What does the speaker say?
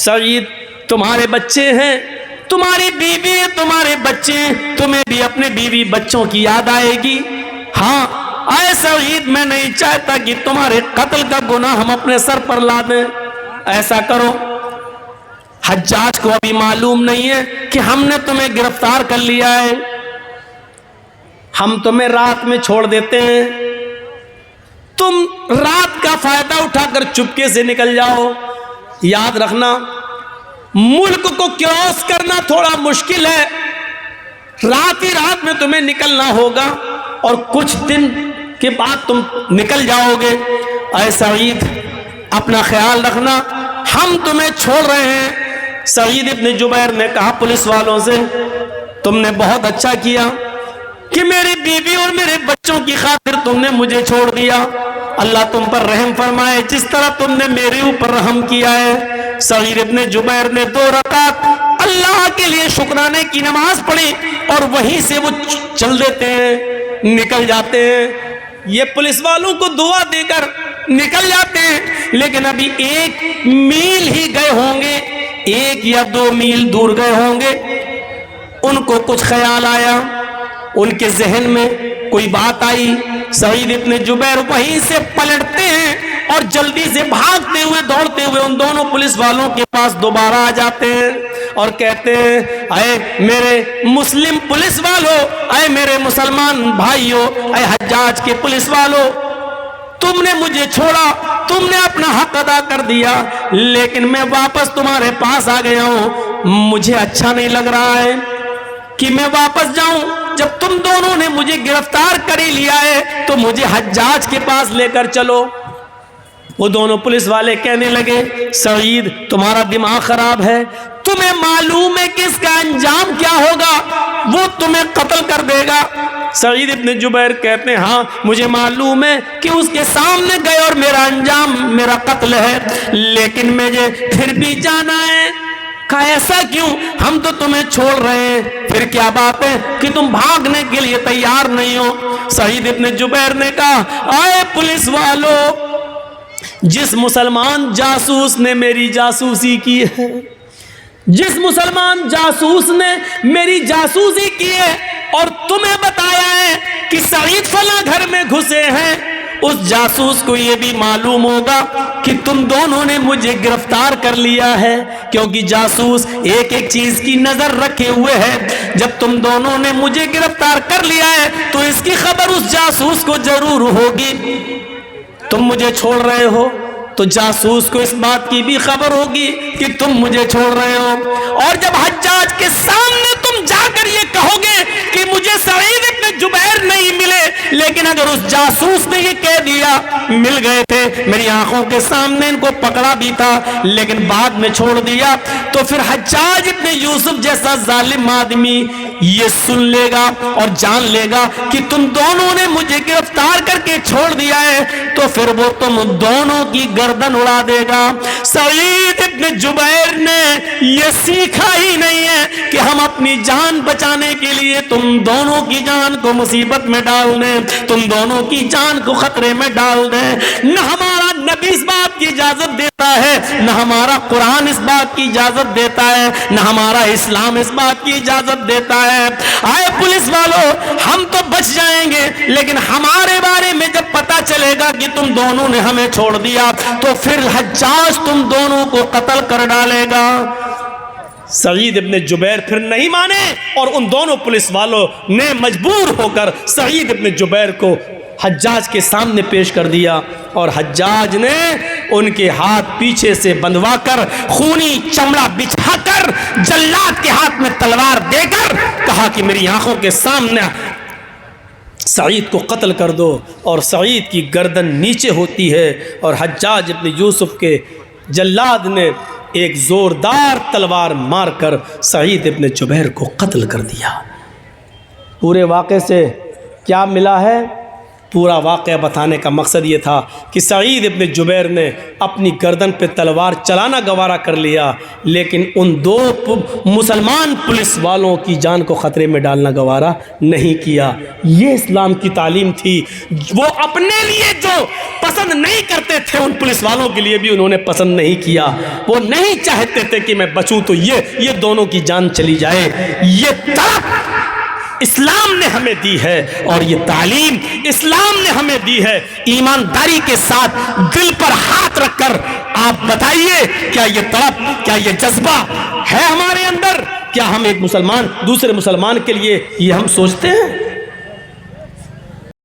سعید تمہارے بچے ہیں، تمہاری بیوی ہے، تمہارے بچے ہیں، تمہیں بھی اپنے بیوی بچوں کی یاد آئے گی۔ ہاں اے سعید، میں نہیں چاہتا کہ تمہارے قتل کا گناہ ہم اپنے سر پر لا دیں۔ ایسا کرو، حجاج کو ابھی معلوم نہیں ہے کہ ہم نے تمہیں گرفتار کر لیا ہے، ہم تمہیں رات میں چھوڑ دیتے ہیں، تم رات کا فائدہ اٹھا کر چپکے سے نکل جاؤ۔ یاد رکھنا، ملک کو کراس کرنا تھوڑا مشکل ہے، رات ہی رات میں تمہیں نکلنا ہوگا اور کچھ دن کے بعد تم نکل جاؤ گے۔ اے سعید اپنا خیال رکھنا، ہم تمہیں چھوڑ رہے ہیں۔ سعید ابن جبیر نے کہا پولیس والوں سے، تم نے بہت اچھا کیا کہ میری بیوی اور میرے بچوں کی خاطر تم نے مجھے چھوڑ دیا، اللہ تم پر رحم فرمائے جس طرح تم نے میرے اوپر رحم کیا ہے۔ سعید ابن جبیر نے 2 رکعت اللہ کے لیے شکرانے کی نماز پڑھی اور وہیں سے وہ چل دیتے ہیں، نکل جاتے ہیں۔ یہ پولیس والوں کو دعا دے کر نکل جاتے ہیں، لیکن ابھی 1 میل ہی گئے ہوں گے، 1 یا 2 میل دور گئے ہوں گے، ان کو کچھ خیال آیا، ان کے ذہن میں کوئی بات آئی۔ سعید ابن جبیر وہیں سے پلٹتے ہیں اور جلدی سے بھاگتے ہوئے دوڑتے ہوئے ان دونوں پولیس والوں کے پاس دوبارہ آ جاتے ہیں اور کہتے ہیں، اے میرے مسلم پولیس والوں، اے میرے مسلمان بھائیوں، اے حجاج کے پولیس والوں، تم نے مجھے چھوڑا، تم نے اپنا حق ادا کر دیا، لیکن میں واپس تمہارے پاس آ گیا ہوں، مجھے اچھا نہیں لگ رہا ہے کہ میں واپس جاؤں، جب تم دونوں نے مجھے گرفتار کر ہی لیا ہے تو مجھے حجاج کے پاس لے کر چلو۔ وہ دونوں پولیس والے کہنے لگے، سعید تمہارا دماغ خراب ہے، تمہیں معلوم ہے کہ اس کا انجام کیا ہوگا، وہ تمہیں قتل کر دے گا۔ سعید ابن جبیر کہتے ہیں، ہاں مجھے معلوم ہے کہ اس کے سامنے گئے اور میرا انجام میرا قتل ہے، لیکن مجھے پھر بھی جانا ہے۔ کہا ایسا کیوں؟ ہم تو تمہیں چھوڑ رہے ہیں، پھر کیا بات ہے کہ تم بھاگنے کے لیے تیار نہیں ہو؟ سعید ابن جبیر نے کہا، آئے پولیس والو، جس مسلمان جاسوس نے میری جاسوسی کی ہے، جس مسلمان جاسوس نے میری جاسوسی کی ہے اور تمہیں بتایا ہے کہ سعید فلاں گھر میں گھسے ہیں، اس جاسوس کو یہ بھی معلوم ہوگا کہ تم دونوں نے مجھے گرفتار کر لیا ہے، کیونکہ جاسوس ایک ایک چیز کی نظر رکھے ہوئے ہے۔ جب تم دونوں نے مجھے گرفتار کر لیا ہے تو اس کی خبر اس جاسوس کو ضرور ہوگی۔ تم مجھے چھوڑ رہے ہو تو جاسوس کو اس بات کی بھی خبر ہوگی کہ تم مجھے چھوڑ رہے ہو، اور جب حجاج کے سامنے تم جا کر یہ کہو گے کہ مجھے سعید ابن جبیر نہیں ملے، لیکن اگر اس جاسوس نے یہ کہہ دیا مل گئے تھے، میری آنکھوں کے سامنے ان کو پکڑا بھی تھا لیکن بعد میں چھوڑ دیا، تو پھر حجاج ابن یوسف جیسا ظالم آدمی یہ سن لے گا اور جان لے گا کہ تم دونوں نے مجھے گرفتار کر کے چھوڑ دیا ہے، تو پھر وہ تم دونوں کی گردن اڑا دے گا۔ سعید ابن جبیر نے یہ سیکھا ہی نہیں ہے کہ ہم اپنی جان بچانے کے لیے تم دونوں کی جان کو مصیبت میں ڈال دیں، تم دونوں کی جان کو خطرے میں ڈال دیں۔ نہ ہمارا نبی اس بات کی اجازت دیتا ہے، نہ ہمارا قرآن اس بات کی اجازت دیتا ہے، نہ ہمارا اسلام اس بات کی اجازت دیتا ہے۔ آئے پولیس والوں، ہم تو بچ جائیں گے، لیکن ہمارے بارے میں جب پتا چلے گا کہ تم دونوں نے ہمیں چھوڑ دیا تو پھر حجاج تم دونوں کو قتل کر ڈالے گا۔ سعید ابن جبیر پھر نہیں مانے اور ان دونوں پولیس والوں نے مجبور ہو کر سعید ابن جبیر کو حجاج کے سامنے پیش کر دیا، اور حجاج نے ان کے ہاتھ پیچھے سے بندھوا کر خونی چمڑا بچھا کر جلاد کے ہاتھ میں تلوار دے کر کہا کہ میری آنکھوں کے سامنے سعید کو قتل کر دو، اور سعید کی گردن نیچے ہوتی ہے اور حجاج ابن یوسف کے جلاد نے ایک زوردار تلوار مار کر سعید ابن جبیر کو قتل کر دیا۔ پورے واقعے سے کیا ملا ہے پورا واقعہ بتانے کا مقصد یہ تھا کہ سعید ابن جبیر نے اپنی گردن پہ تلوار چلانا گوارا کر لیا، لیکن ان دو مسلمان پولیس والوں کی جان کو خطرے میں ڈالنا گوارا نہیں کیا۔ یہ اسلام کی تعلیم تھی۔ وہ اپنے لیے جو پسند نہیں کرتے تھے ان پولیس والوں کے لیے بھی انہوں نے پسند نہیں کیا۔ وہ نہیں چاہتے تھے کہ میں بچوں تو یہ دونوں کی جان چلی جائے۔ یہ طرف اسلام نے ہمیں دی ہے اور یہ تعلیم اسلام نے ہمیں دی ہے۔ ایمانداری کے ساتھ دل پر ہاتھ رکھ کر آپ بتائیے، کیا یہ طلب، کیا یہ جذبہ ہے ہمارے اندر؟ کیا ہم ایک مسلمان دوسرے مسلمان کے لیے یہ ہم سوچتے ہیں؟